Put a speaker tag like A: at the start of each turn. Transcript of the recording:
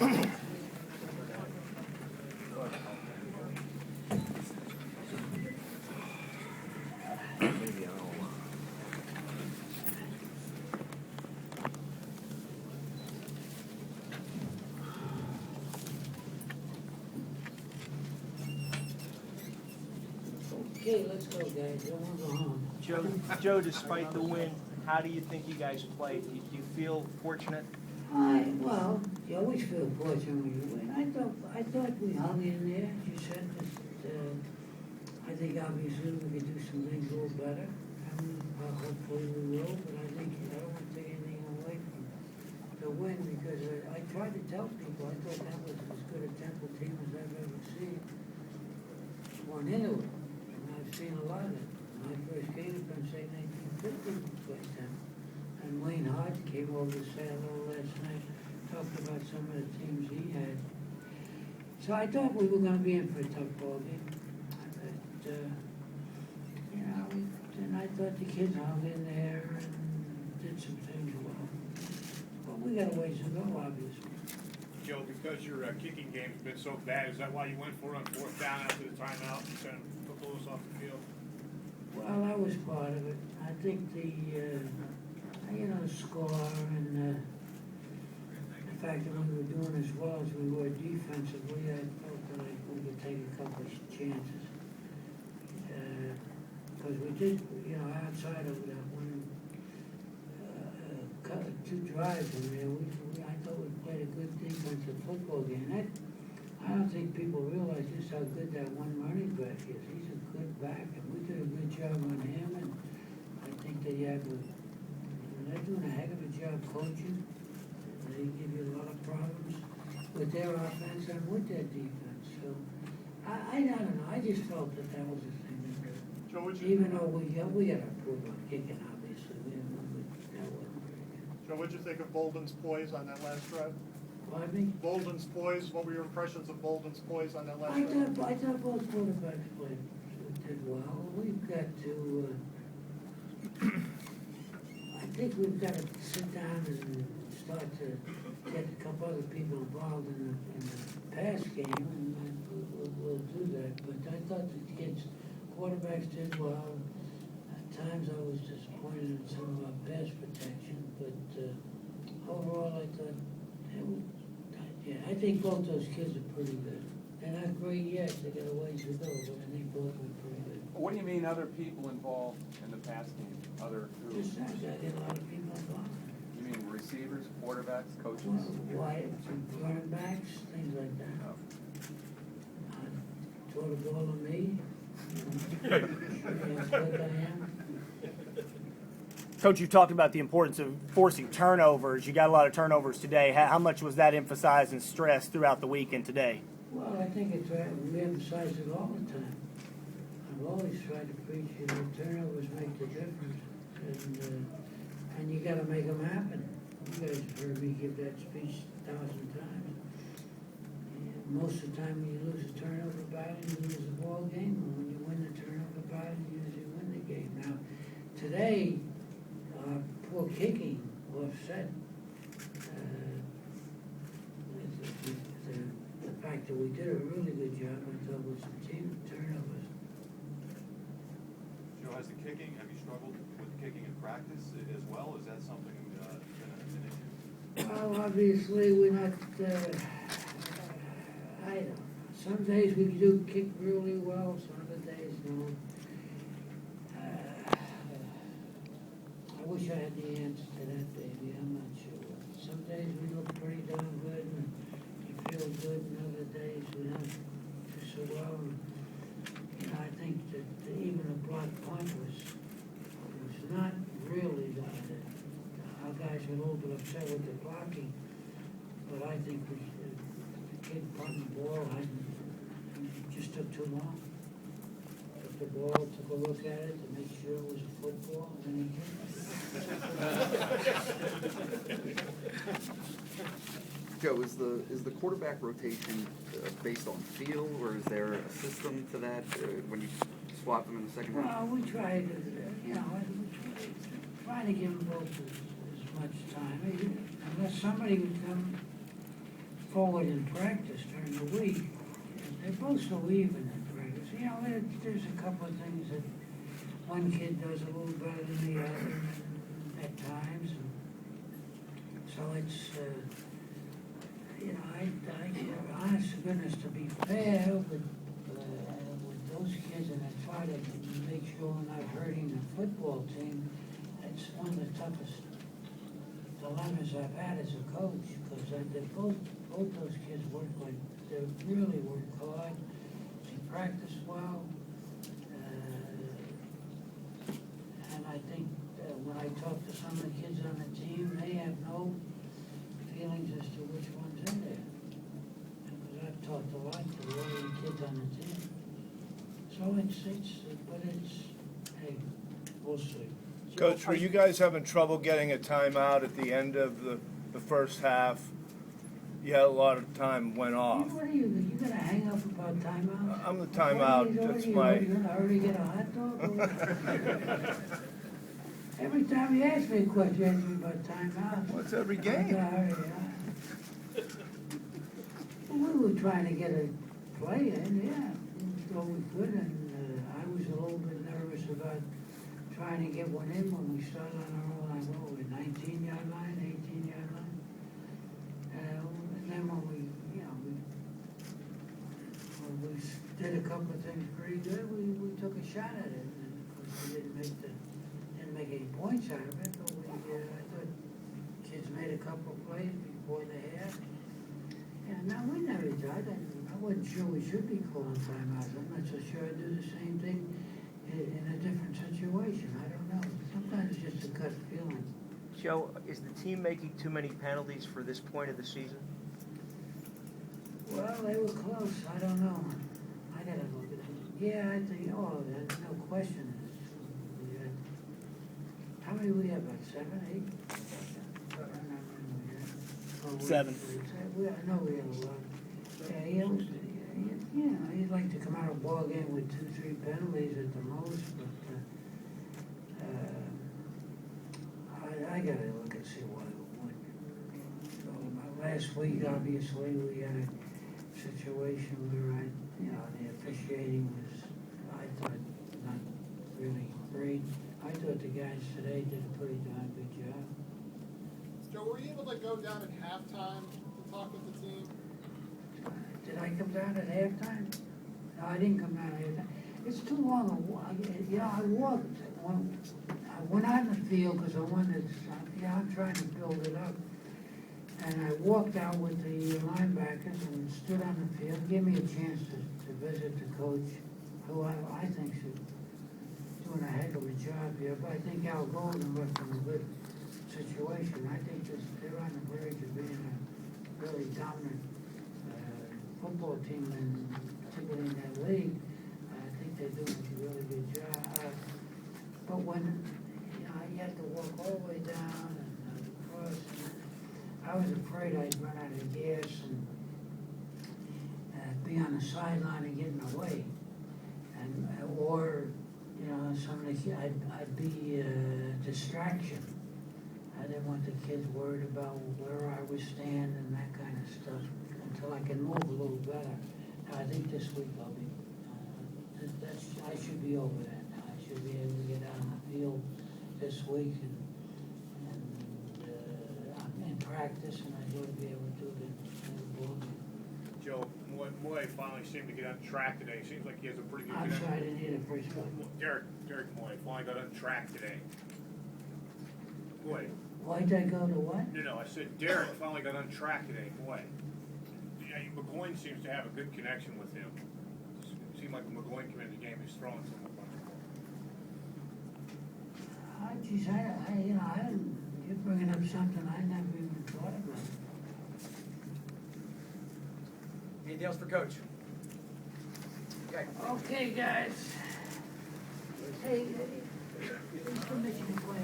A: Okay, let's go, guys. I want to go home.
B: Joe, despite the win, how do you think you guys played? Do you feel fortunate?
A: Well, you always feel fortunate when you win. I thought we hung in there. As you said, I think obviously we could do some things a little better. Hopefully we will, but I don't want to take anything away from the win because I tried to tell people I thought that was as good a Temple team as I've ever seen. Won into it. I've seen a lot of it. My first game in St. 1950 we played them. And Wayne Hart came over to say hello last night, talked about some of the teams he had. So I thought we were going to be in for a tough ball game. But, and I thought the kids hung in there and did some things well. But we got a ways to go, obviously.
C: Joe, because your kicking game's been so bad, is that why you went for it on fourth down after the timeout and kind of took those off the field?
A: Well, that was part of it. I think the score and the fact that we were doing as well as we were defensively, I felt that we could take a couple of chances. Because we did, outside of that one, two drives in there, I thought we played a good defensive football game. I don't think people realize just how good that one running back is. He's a good back, and we did a good job on him, and I think that they're doing a heck of a job coaching. They give you a lot of problems with their offense and with their defense. So, I don't know. I just felt that was the thing to do.
C: Joe,
A: Even though we got to improve on kicking, obviously. That wasn't very good.
C: Joe, what'd you think of Bolden's poise on that last drive?
A: Pardon me?
C: Bolden's poise, what were your impressions of Bolden's poise on that last drive?
A: I thought both quarterbacks did well. We've got to, I think we've got to sit down and start to get a couple other people involved in the pass game, and we'll do that. But I thought the kids, quarterbacks did well. At times I was disappointed in some of our pass protection, but overall I thought, I think both those kids are pretty good. They're not great yet, they got a ways to go, but I think both are pretty good.
D: What do you mean other people involved in the pass game? Other who?
A: Just that, I get a lot of people involved.
D: You mean receivers, quarterbacks, coaches?
A: Well, running backs, things like that.
D: Oh.
A: Throw the ball to me. That's what I am.
B: Coach, you talked about the importance of forcing turnovers. You got a lot of turnovers today. How much was that emphasized and stressed throughout the week and today?
A: Well, I think we emphasize it all the time. I've always tried to preach, turnovers make the difference, and you got to make them happen. You guys have heard me give that speech 1,000 times. And most of the time, when you lose a turnover battle, you lose the ball game. And when you win the turnover battle, you usually win the game. Now, today, poor kicking offset the fact that we did a really good job, I thought, with some team turnovers.
E: Joe, has the kicking, have you struggled with kicking in practice as well? Is that something been an issue?
A: Well, obviously, we're not, I don't know. Some days we do kick really well, some other days no. I wish I had the answer to that, baby. I'm not sure. Some days we look pretty darn good and you feel good, and other days we don't do so well. And, I think that even a block punt was not really that. Our guys were a little bit upset with the blocking, but I think the kid punting the ball just took too long. Took the ball, took a look at it to make sure it was a football, and then he kicked it.
F: Joe, is the quarterback rotation based on feel, or is there a system to that when you swap them in the second half?
A: Well, we try to, try to give them both as much time. Unless somebody would come forward in practice during the week. They're both so even in practice. You know, there's a couple of things that one kid does a little better than the other at times. And so it's, you know, honest to goodness, to be fair with those kids, and I try to make sure we're not hurting the football team, it's one of the toughest dilemmas I've had as a coach, because both those kids they really work hard, they practice well, and I think when I talk to some of the kids on the team, they have no feelings as to which one's in there, because I've talked a lot to all the kids on the team. So hey, we'll see.
G: Coach, were you guys having trouble getting a timeout at the end of the first half? You had a lot of time went off.
A: What are you gonna hang up about timeouts?
G: I'm the timeout. That's my.
A: You gonna already get a hot dog? Every time you ask me a question, you ask me about timeouts.
G: What's every game?
A: We were trying to get a play in, yeah. We thought we could, and I was a little bit nervous about trying to get one in when we started on our own, like, what, with 19-yard line, 18-yard line. And then when we did a couple of things pretty good, we took a shot at it. And of course, we didn't make any points out of it, but I thought kids made a couple of plays before the half. And now we never did. I wasn't sure we should be calling timeouts. I'm not so sure I'd do the same thing in a different situation. I don't know. Sometimes it's just a gut feeling.
H: Joe, is the team making too many penalties for this point of the season?
A: Well, they were close. I don't know. I gotta look at it. Yeah, I think, there's no question. How many we have, about 7, 8? I don't remember.
B: 7.
A: I know we had a lot. Yeah, he'd like to come out of a ball game with 2-3 penalties at the most, but I gotta look and see what. Last week, obviously, we had a situation where the officiating was, I thought, not really great. I thought the guys today did a pretty darn good job.
I: Joe, were you able to go down at halftime to talk with the team?
A: Did I come down at halftime? No, I didn't come down at halftime. It's too long a walk. I walked. I went out in the field because I wanted to, I'm trying to build it up. And I walked out with the linebackers and stood on the field. Gave me a chance to visit the coach, who I think is doing a heck of a job here. But I think Al Golden left in a good situation. I think they're on the verge of being a really dominant football team, and particularly in that league. I think they're doing a really good job. But when you have to walk all the way down and across, I was afraid I'd run out of gas and be on the sideline and get in the way, or I'd be a distraction. I didn't want the kids worried about where I was standing and that kind of stuff until I can move a little better. Now, I think this week I'll be. I should be over that now. I should be able to get out on the field this week and I'm in practice, and I ought to be able to do it in the ball game.
C: Joe, Moy finally seemed to get on track today. Seems like he has a pretty good
A: I'm
C: connection.
A: sorry, I didn't hear the first one.
C: Derek Moy finally got on track today. Moy.
A: Why did I go to what?
C: No, I said Derek finally got on track today. Moy. Yeah, McGoin seems to have a good connection with him. It seemed like when McGoin came in the game, he's throwing some of the
A: Geez, you're bringing up something I never even thought about.
H: Anything else for Coach? Okay.
A: Okay, guys. Hey, permission to play.